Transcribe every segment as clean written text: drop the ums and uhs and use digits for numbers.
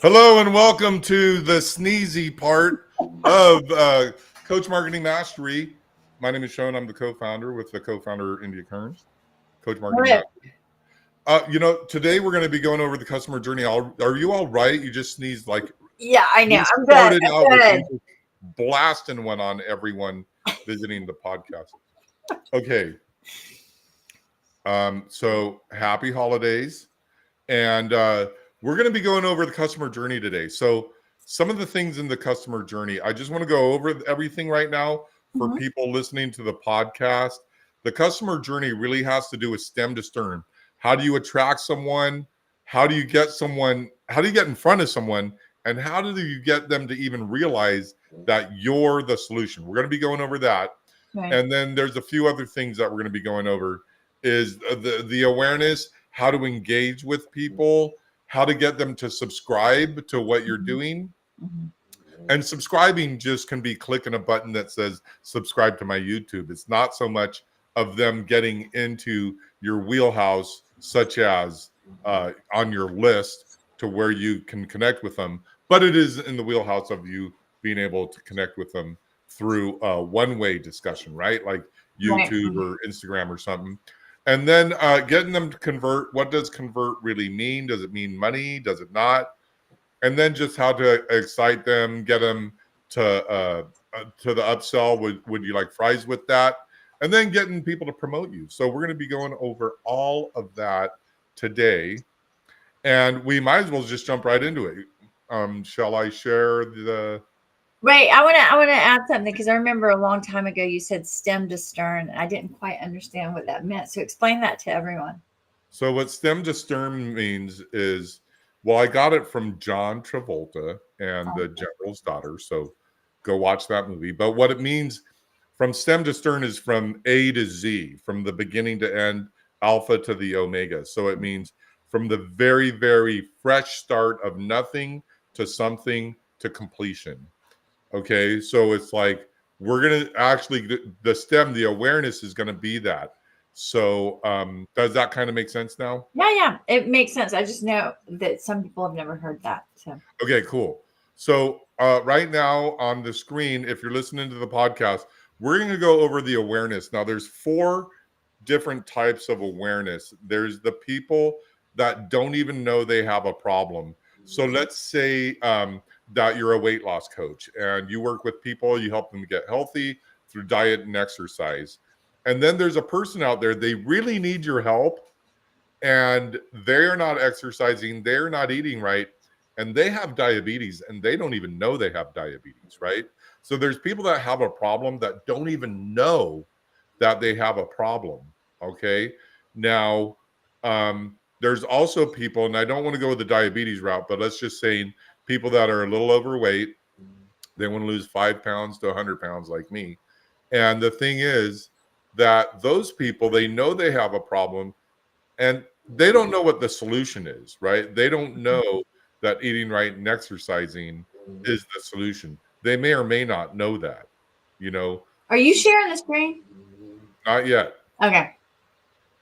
Hello and welcome to the sneezy part of Coach Marketing Mastery. My name is Sean. I'm the co-founder with the co-founder India Kearns, Coach Marketing Good. Mastery. Today we're going to be going over the customer journey. Are you all right? You just sneezed like Yeah, I know. we I'm good. started I'm out with good. you blasting one on everyone visiting the podcast. Okay. So happy holidays. And we're going to be going over the customer journey today. So some of the things in the customer journey, I just want to go over everything right now for people listening to the podcast. The customer journey really has to do with stem to stern. How do you attract someone? How do you get someone? How do you get in front of someone? And how do you get them to even realize that you're the solution? We're going to be going over that. Right. And then there's a few other things that we're going to be going over is the awareness, how to engage with people, how to get them to subscribe to what you're doing. And subscribing just can be clicking a button that says subscribe to my YouTube. It's not so much of them getting into your wheelhouse, such as on your list to where you can connect with them, but it is in the wheelhouse of you being able to connect with them through a one-way discussion, right? Like YouTube or Instagram or something. And then getting them to convert. What does convert really mean? Does it mean money? Does it not? And then just how to excite them, get them to the upsell. Would you like fries with that? And then getting people to promote you. So we're going to be going over all of that today, and we might as well just jump right into it. Shall I share the? Wait, I want to add something because I remember a long time ago you said stem to stern. I didn't quite understand what that meant. So explain that to everyone. So what stem to stern means is, well, I got it from John Travolta and the General's Daughter. So go watch that movie. But what it means from stem to stern is from A to Z, from the beginning to end, alpha to the omega. So it means from the very, very fresh start of nothing to something to completion. Okay. So it's like we're going to actually, the stem, the awareness is going to be that. So does that kind of make sense now? Yeah, it makes sense. I just know that some people have never heard that. So Okay, cool. So right now on the screen, if you're listening to the podcast, we're going to go over the awareness. Now, there's 4 different types of awareness. There's the people that don't even know they have a problem. So let's say that you're a weight loss coach and you work with people, you help them get healthy through diet and exercise. And then there's a person out there, they really need your help and they're not exercising, they're not eating right, and they have diabetes and they don't even know they have diabetes, right? So there's people that have a problem that don't even know that they have a problem. Okay. Now, there's also people, and I don't want to go with the diabetes route, but let's just say people that are a little overweight, they want to lose 5 pounds to 100 pounds like me. And the thing is that those people, they know they have a problem and they don't know what the solution is, right? They don't know that eating right and exercising is the solution. They may or may not know that, you know. are you sharing the screen? Not yet. Okay.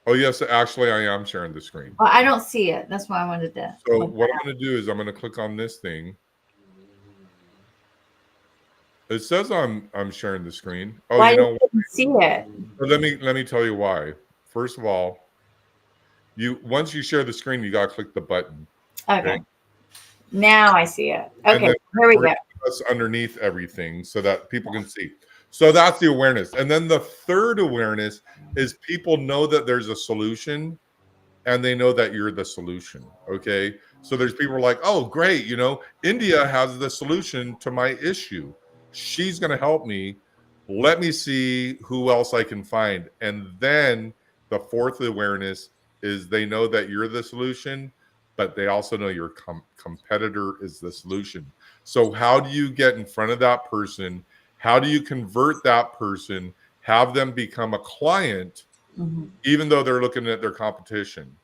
Oh, yes, actually, I am sharing the screen. Well, I don't see it. That's why I wanted to. So what I'm going to do is I'm going to click on this thing. It says I'm sharing the screen. Oh, Why you know what? see it? Let me tell you why. First of all, once you share the screen, you got to click the button. Okay. Now I see it. Okay, here we go. Us underneath everything so that people can see. So that's the awareness. And then the third awareness is people know that there's a solution and they know that you're the solution. Okay. So there's people like, oh, great. India has the solution to my issue. She's going to help me. Let me see who else I can find. And then the fourth awareness is they know that you're the solution, but they also know your competitor is the solution. So how do you get in front of that person? How do you convert that person, have them become a client, even though they're looking at their competition?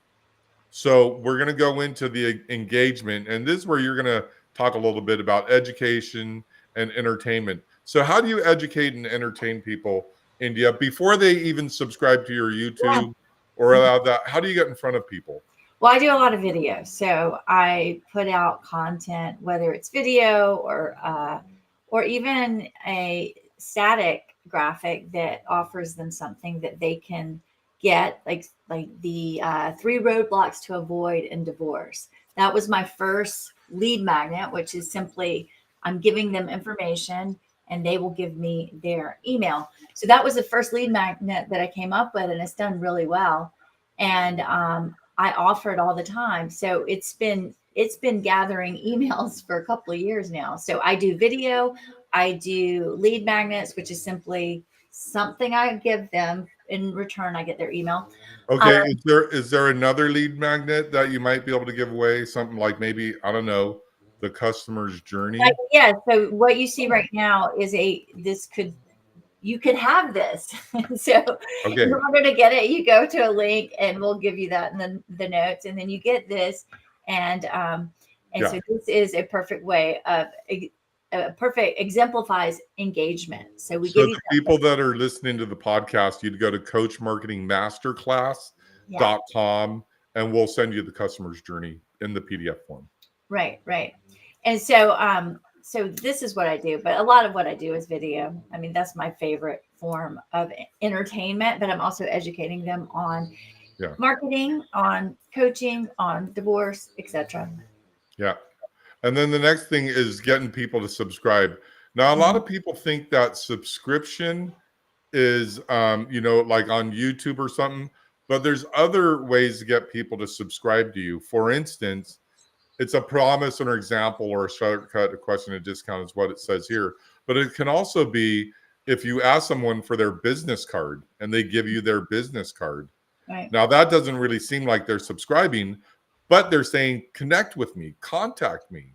So we're going to go into the engagement, and this is where you're going to talk a little bit about education and entertainment. So how do you educate and entertain people, India, before they even subscribe to your YouTube or allow that? How do you get in front of people? Well, I do a lot of video, so I put out content, whether it's video or even a static graphic that offers them something that they can get, like the 3 roadblocks to avoid in divorce. That was my first lead magnet, which is simply I'm giving them information and they will give me their email. So that was the first lead magnet that I came up with, and it's done really well. And I offer it all the time. So it's been gathering emails for a couple of years now. So I do video, I do lead magnets, which is simply something I give them in return. I get their email. Okay, is there another lead magnet that you might be able to give away? Something like maybe, I don't know, the customer's journey? Yeah. So what you see right now is you could have this. So Okay. in order to get it, you go to a link and we'll give you that in the notes, and then you get this. And Yeah. so this is a perfect way of perfect exemplifies engagement. So we So give you the people that are listening to the podcast, you'd go to coachmarketingmasterclass.com and we'll send you the customer's journey in the PDF form. Right. And so this is what I do, but a lot of what I do is video. I mean, that's my favorite form of entertainment, but I'm also educating them on marketing, on coaching, on divorce, etc. Yeah. And then the next thing is getting people to subscribe. Now, a lot of people think that subscription is, like on YouTube or something, but there's other ways to get people to subscribe to you. For instance, it's a promise or example or a shortcut, a question, a discount is what it says here. But it can also be if you ask someone for their business card and they give you their business card. Right. Now, that doesn't really seem like they're subscribing, but they're saying, connect with me, contact me.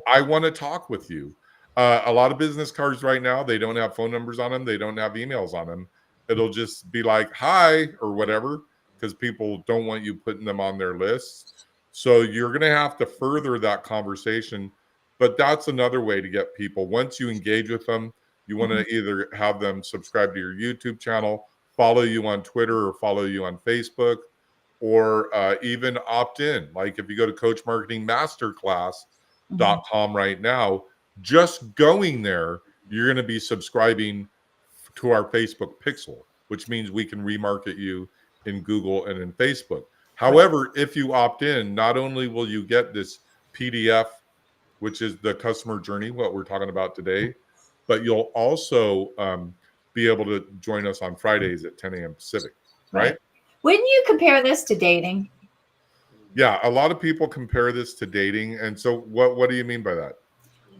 I want to talk with you. A lot of business cards right now, they don't have phone numbers on them. They don't have emails on them. It'll just be like, hi, or whatever, because people don't want you putting them on their lists. So you're going to have to further that conversation. But that's another way to get people. Once you engage with them, you want to either have them subscribe to your YouTube channel, follow you on Twitter, or follow you on Facebook, or even opt in. Like if you go to coachmarketingmasterclass.com right now, just going there, you're going to be subscribing to our Facebook pixel, which means we can remarket you in Google and in Facebook. However, if you opt in, not only will you get this PDF, which is the customer journey, what we're talking about today, but you'll also be able to join us on Fridays at 10 a.m. Pacific, right? Wouldn't you compare this to dating? Yeah, a lot of people compare this to dating. And so what do you mean by that?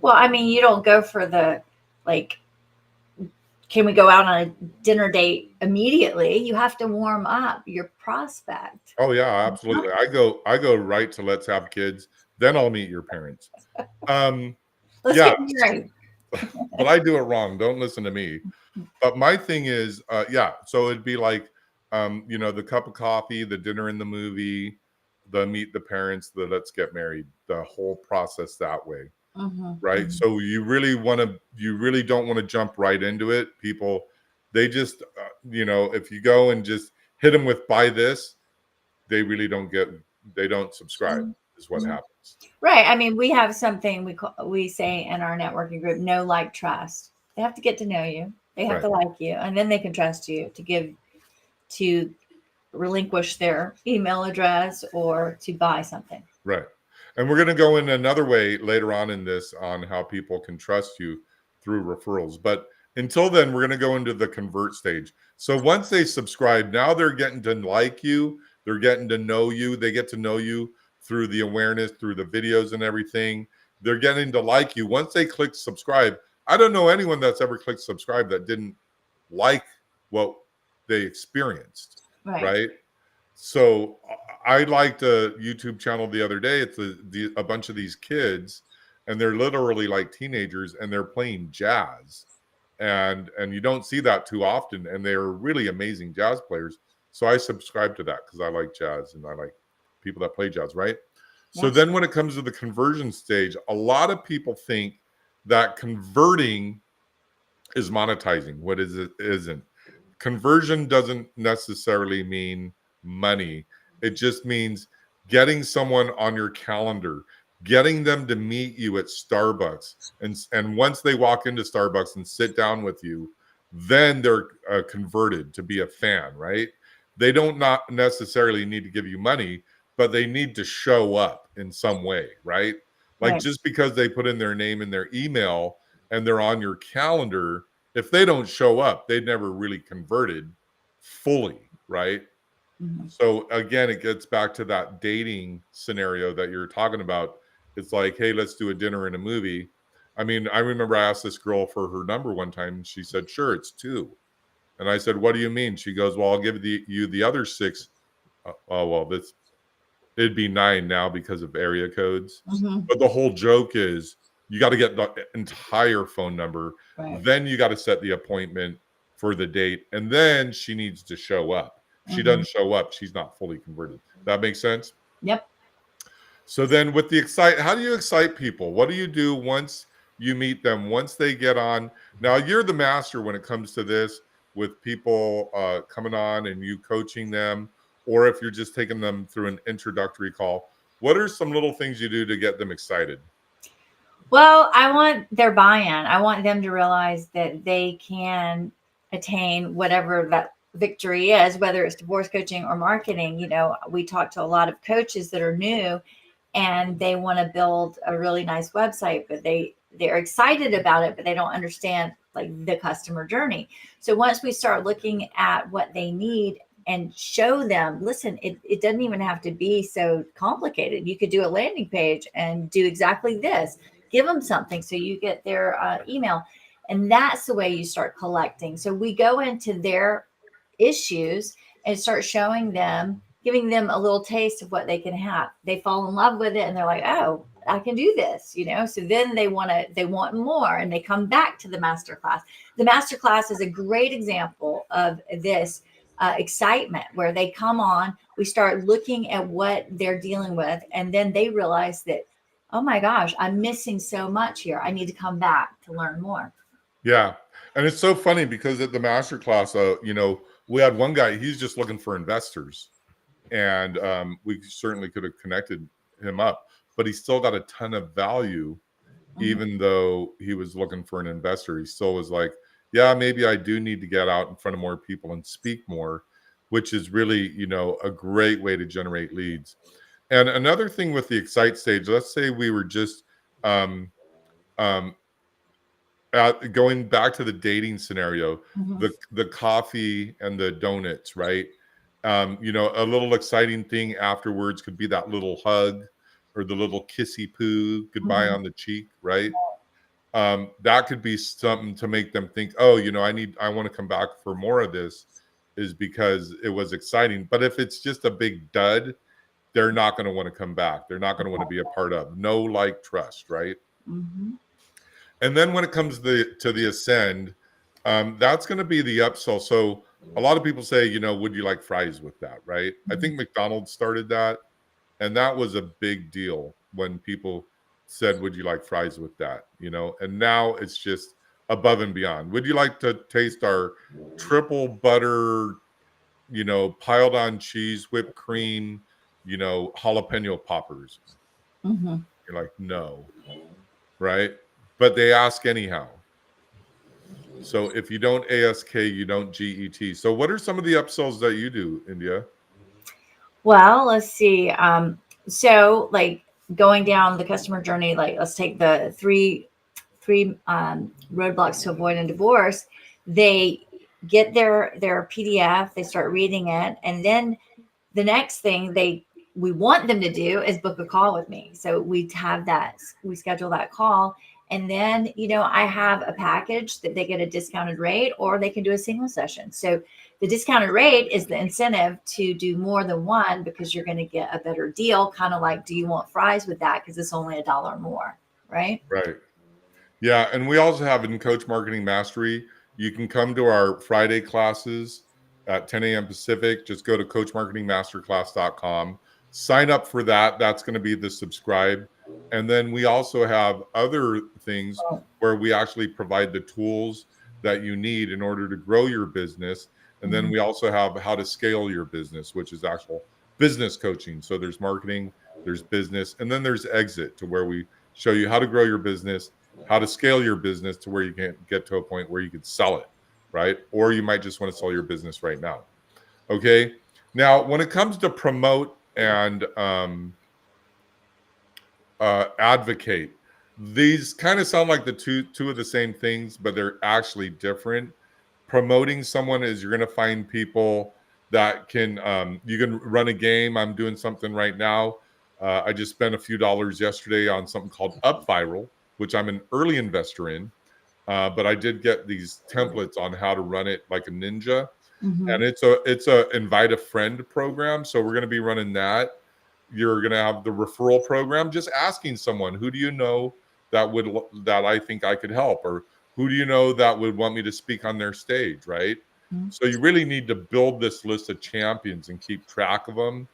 Well, I mean, you don't go for the, like, can we go out on a dinner date immediately? You have to warm up your prospect. Oh yeah, absolutely. I go right to let's have kids, then I'll meet your parents. Let's get married. But I do it wrong. Don't listen to me. But my thing is, so it'd be like, the cup of coffee, the dinner and the movie, the meet the parents, the let's get married, the whole process that way. Right. So you really don't want to jump right into it. People, they just, if you go and just hit them with buy this, they really don't subscribe is what happens. Right. I mean, we have something we say in our networking group, know, like, trust. They have to get to know you. They have to like you, and then they can trust you to relinquish their email address or to buy something. Right. And we're going to go in another way later on in this on how people can trust you through referrals. But until then, we're going to go into the convert stage. So once they subscribe, now they're getting to like you. They're getting to know you. They get to know you through the awareness, through the videos and everything. They're getting to like you. Once they click subscribe, I don't know anyone that's ever clicked subscribe that didn't like what they experienced. Right? So I liked a YouTube channel the other day. It's a bunch of these kids, and they're literally like teenagers, and they're playing jazz, and you don't see that too often. And they're really amazing jazz players. So I subscribe to that because I like jazz and I like people that play jazz, right? Yeah. So then when it comes to the conversion stage, a lot of people think that converting is monetizing. What is it? Isn't. Conversion doesn't necessarily mean money. It just means getting someone on your calendar, getting them to meet you at Starbucks. And once they walk into Starbucks and sit down with you, then they're converted to be a fan, right? They don't not necessarily need to give you money, but they need to show up in some way, right? Like Right. just because they put in their name and their email and they're on your calendar, if they don't show up, they never really converted fully, right? Mm-hmm. So again, it gets back to that dating scenario that you're talking about. It's like, hey, let's do a dinner and a movie. I mean, I remember I asked this girl for her number one time, and she said, "Sure, it's 2." And I said, "What do you mean?" She goes, "Well, I'll give you the other 6." Oh well, this it'd be 9 now because of area codes. Mm-hmm. But the whole joke is you got to get the entire phone number. Right. Then you got to set the appointment for the date. And then she needs to show up. If she Mm-hmm. doesn't show up, she's not fully converted. That makes sense? Yep. So then with the how do you excite people? What do you do once you meet them, once they get on? Now you're the master when it comes to this with people coming on and you coaching them, or if you're just taking them through an introductory call. What are some little things you do to get them excited? Well, I want their buy-in. I want them to realize that they can attain whatever that victory is, whether it's divorce coaching or marketing. You know, we talk to a lot of coaches that are new and they want to build a really nice website, but they're excited about it, but they don't understand like the customer journey. So once we start looking at what they need and show them, listen, it doesn't even have to be so complicated. You could do a landing page and do exactly this. Give them something so you get their email. And that's the way you start collecting. So we go into their issues and start showing them, giving them a little taste of what they can have. They fall in love with it and they're like, oh, I can do this, you know? So then they want more and they come back to the masterclass. The masterclass is a great example of this excitement where they come on, we start looking at what they're dealing with, and then they realize that, oh my gosh, I'm missing so much here. I need to come back to learn more. Yeah. And it's so funny because at the master class, we had one guy, he's just looking for investors. And we certainly could have connected him up, but he still got a ton of value, even though he was looking for an investor. He still was like, yeah, maybe I do need to get out in front of more people and speak more, which is really, a great way to generate leads. And another thing with the excite stage, let's say we were just um, um, going back to the dating scenario, the coffee and the donuts, right? A little exciting thing afterwards could be that little hug or the little kissy poo goodbye on the cheek, right? That could be something to make them think, oh, I want to come back for more of this, is because it was exciting. But if it's just a big dud, they're not going to want to come back. They're not going to want to be a part of. No, like, trust, right? Mm-hmm. And then when it comes to the ascend, that's going to be the upsell. So a lot of people say, would you like fries with that, right? I think McDonald's started that, and that was a big deal when people said, would you like fries with that? And now it's just above and beyond. Would you like to taste our triple butter, piled on cheese, whipped cream, jalapeno poppers? Mm-hmm. You're like, no, right? But they ask anyhow. So if you don't ASK, you don't GET. So what are some of the upsells that you do, India? Well, let's see. So like going down the customer journey, like let's take the three roadblocks to avoid a divorce. They get their PDF, they start reading it, and then the next thing we want them to do is book a call with me. So we schedule that call. And then, I have a package that they get a discounted rate, or they can do a single session. So the discounted rate is the incentive to do more than one, because you're going to get a better deal. Kind of like, do you want fries with that? Because it's only $1 more, right? Right. Yeah. And we also have in Coach Marketing Mastery, you can come to our Friday classes at 10 a.m. Pacific. Just go to coachmarketingmasterclass.com. Sign up for that. That's going to be the subscribe. And then we also have other things where we actually provide the tools that you need in order to grow your business. And then we also have how to scale your business, which is actual business coaching. So there's marketing, there's business, and then there's exit, to where we show you how to grow your business, how to scale your business to where you can get to a point where you can sell it, right? Or you might just want to sell your business right now. Okay. Now, when it comes to promote and advocate, these kind of sound like the two of the same things, but they're actually different. Promoting someone is, you're going to find people that can you can run a game. I'm doing something right now. I just spent a few dollars yesterday on something called Up Viral, which I'm an early investor in. But I did get these templates on how to run it like a ninja. And it's a invite a friend program. So we're going to be running that. You're going to have the referral program, just asking someone, who do you know that I think I could help, or who do you know that would want me to speak on their stage, right? So you really need to build this list of champions and keep track of them.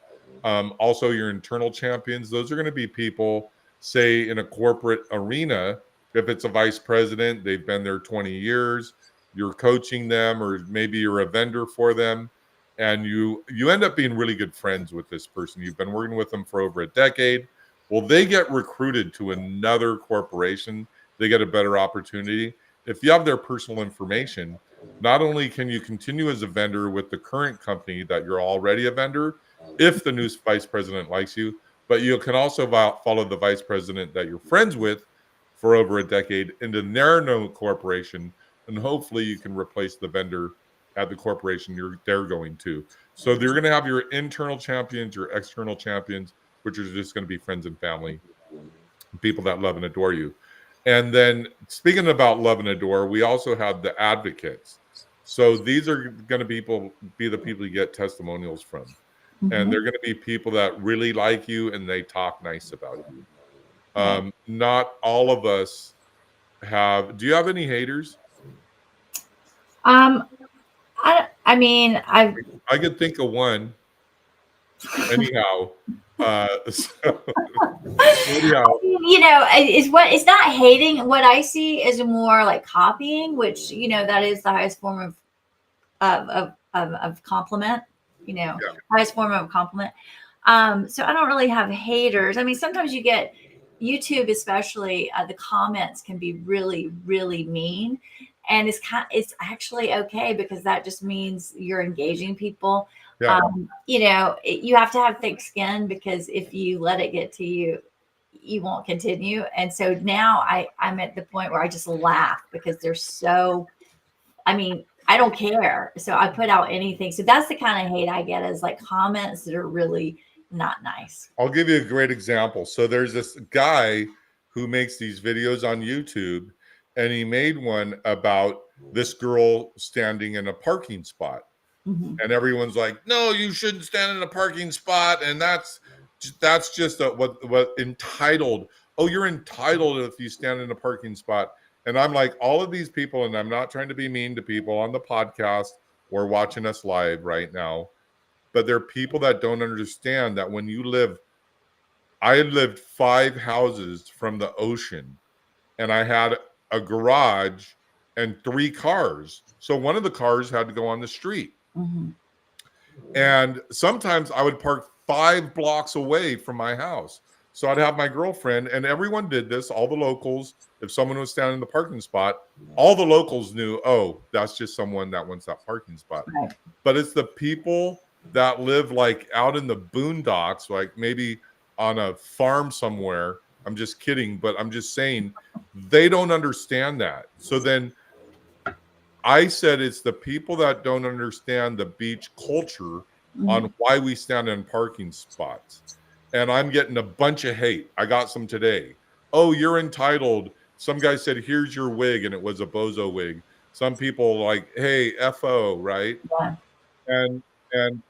Also, your internal champions, those are going to be people, say, in a corporate arena. If it's a vice president, they've been there 20 years, you're coaching them, or maybe you're a vendor for them, and you end up being really good friends with this person. You've been working with them for over a decade. Well, they get recruited to another corporation. They get a better opportunity. If you have their personal information, not only can you continue as a vendor with the current company that you're already a vendor, if the new vice president likes you, but you can also follow the vice president that you're friends with for over a decade into their new corporation, and hopefully you can replace the vendor at the corporation they're going to. So they're going to have your internal champions, your external champions, which are just going to be friends and family, people that love and adore you. And then, speaking about love and adore, we also have the advocates. So these are going to be the people you get testimonials from. And they're going to be people that really like you and they talk nice about you. Not all of us have. Do you have any haters? I mean, I could think of one. Anyhow, so, anyhow, it's not hating. What I see is more like copying, which that is the highest form of compliment. Highest form of compliment. So I don't really have haters. I mean, sometimes you get YouTube, especially the comments can be really, really mean, and it's actually okay, because that just means you're engaging people. Yeah. You have to have thick skin, because if you let it get to you, you won't continue. And so now I'm at the point where I just laugh, because they're so, I don't care. So I put out anything. So that's the kind of hate I get, is like comments that are really not nice. I'll give you a great example. So there's this guy who makes these videos on YouTube, and he made one about this girl standing in a parking spot. And everyone's like, no, you shouldn't stand in a parking spot. And that's just what entitled. Oh, you're entitled if you stand in a parking spot. And I'm like, all of these people, and I'm not trying to be mean to people on the podcast or watching us live right now, but there are people that don't understand that when you live, I lived 5 houses from the ocean, and I had a garage and 3 cars. So one of the cars had to go on the street. And sometimes I would park 5 blocks away from my house. So I'd have my girlfriend, and everyone did this, all the locals. If someone was standing in the parking spot, all the locals knew, oh, that's just someone that wants that parking spot. Right. But it's the people that live like out in the boondocks, like maybe on a farm somewhere. I'm just kidding, but I'm just saying they don't understand that. So then I said it's the people that don't understand the beach culture on why we stand in parking spots. And I'm getting a bunch of hate. I got some today. Oh, you're entitled. Some guy said, here's your wig, and it was a bozo wig. Some people like, hey, FO, right? Yeah. And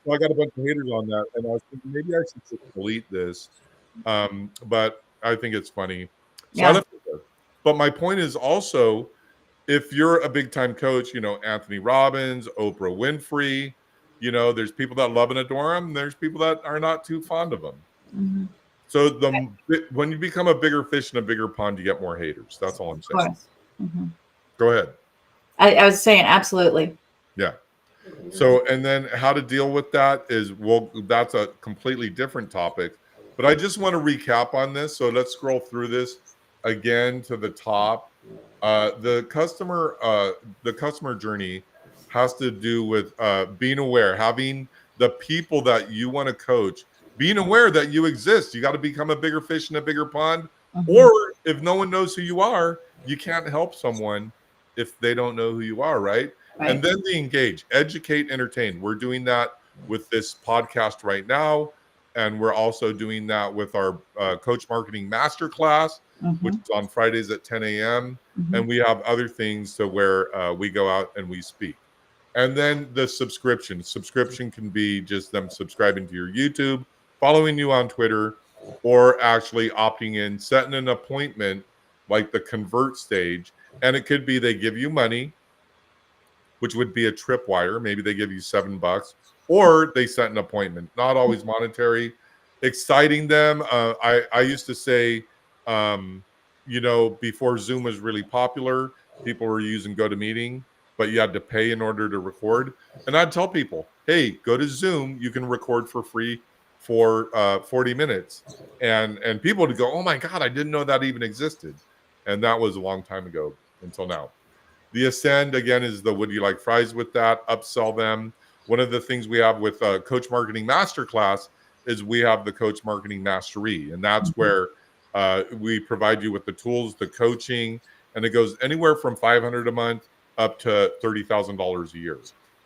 so I got a bunch of haters on that. And I was thinking, maybe I should just delete this. But I think it's funny. So yeah. But my point is also, if you're a big time coach, Anthony Robbins, Oprah Winfrey, there's people that love and adore them. There's people that are not too fond of them. So when you become a bigger fish in a bigger pond, you get more haters. That's all I'm saying. Of course. Go ahead. I was saying, absolutely. Yeah. So, and then how to deal with that is, well, that's a completely different topic. But I just want to recap on this. So let's scroll through this again to the top. The customer journey has to do with being aware, having the people that you want to coach, being aware that you exist. You got to become a bigger fish in a bigger pond. Mhm. Or if no one knows who you are, you can't help someone if they don't know who you are, right? And Right. then the engage, educate, entertain. We're doing that with this podcast right now. And we're also doing that with our Coach Marketing Masterclass, which Mhm. is on Fridays at 10 a.m. Mhm. And we have other things to where we go out and we speak. And then the subscription. Subscription can be just them subscribing to your YouTube, following you on Twitter, or actually opting in, setting an appointment like the convert stage. And it could be they give you money, which would be a tripwire. Maybe they give you $7, or they set an appointment. Not always monetary. Exciting them. I used to say, before Zoom was really popular, people were using GoToMeeting, but you had to pay in order to record. And I'd tell people, hey, go to Zoom. You can record for free for 40 minutes. And people would go, oh my God, I didn't know that even existed. And that was a long time ago until now. The Ascend, again, is the would you like fries with that? Upsell them. One of the things we have with Coach Marketing Masterclass is we have the Coach Marketing Mastery. And that's Mhm. where we provide you with the tools, the coaching, and it goes anywhere from $500 a month up to $30,000 a year,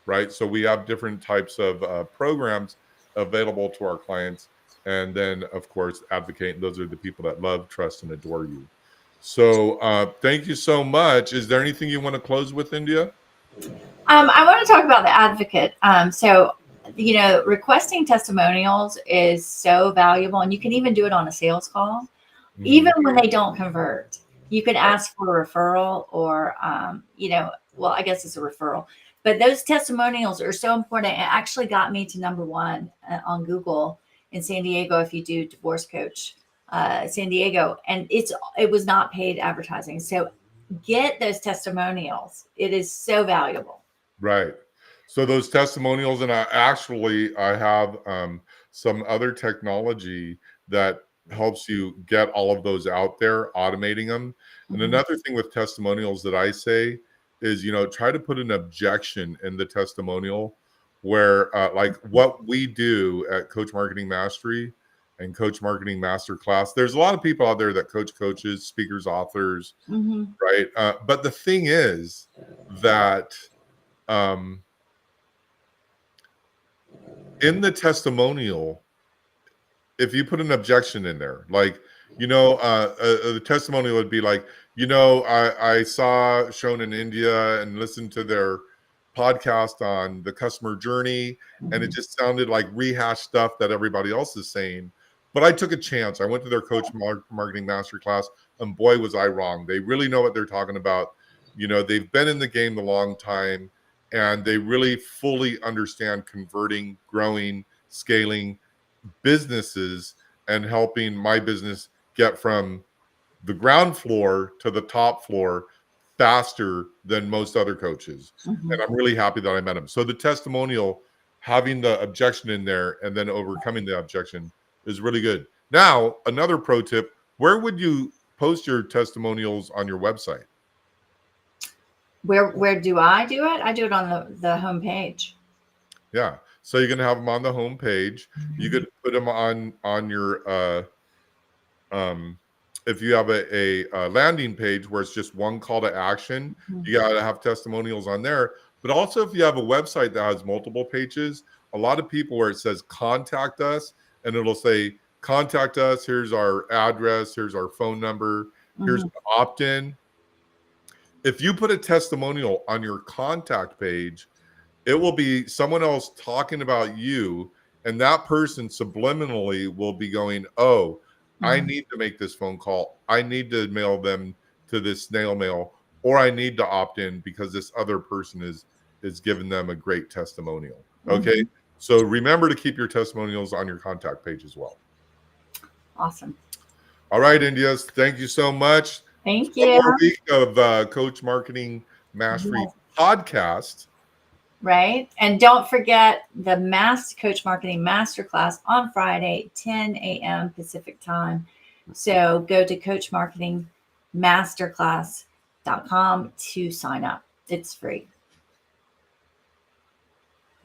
right? So we have different types of programs available to our clients. And then, of course, advocate. Those are the people that love, trust, and adore you. So thank you so much. Is there anything you want to close with, India? I want to talk about the advocate. Requesting testimonials is so valuable, and you can even do it on a sales call, even Mhm. when they don't convert. You could ask for a referral, or, well, I guess it's a referral. But those testimonials are so important. It actually got me to number one on Google in San Diego. If you do divorce coach, San Diego, and it was not paid advertising. So get those testimonials. It is so valuable. Right. So those testimonials, and I have some other technology that helps you get all of those out there, automating them. And Mhm. another thing with testimonials that I say is, try to put an objection in the testimonial where, like what we do at Coach Marketing Mastery and Coach Marketing Masterclass. There's a lot of people out there that coach coaches, speakers, authors, Mhm. right? But the thing is that um, in the testimonial, if you put an objection in there, like, the testimonial would be like, I saw shown in India and listened to their podcast on the customer journey, and it Mhm. just sounded like rehashed stuff that everybody else is saying. But I took a chance. I went to their Marketing Masterclass, and boy, was I wrong. They really know what they're talking about. They've been in the game a long time, and they really fully understand converting, growing, scaling businesses, and helping my business get from the ground floor to the top floor faster than most other coaches. And Mhm. I'm really happy that I met him. So the testimonial, having the objection in there and then overcoming the objection is really good. Now, another pro tip, where would you post your testimonials on your website? Where do I do it? I do it on the homepage. Yeah. So you're going to have them on the home page. You Mhm. could put them on your um, if you have a landing page where it's just one call to action, Mhm. you got to have testimonials on there. But also, if you have a website that has multiple pages, a lot of people where it says contact us, and it'll say contact us, here's our address, here's our phone number, here's Mhm. the opt in. If you put a testimonial on your contact page, it will be someone else talking about you, and that person subliminally will be going, oh, I Mhm. need to make this phone call, I need to mail them to this snail mail, or I need to opt in because this other person is giving them a great testimonial. Okay, Mhm. so remember to keep your testimonials on your contact page as well. Awesome. All right, Indias, thank you so much. Thank One you. more week of Coach Marketing Mastery Yes. podcast. right? And don't forget the Coach Marketing Masterclass on Friday, 10 a.m. Pacific time. So go to coachmarketingmasterclass.com to sign up. It's free.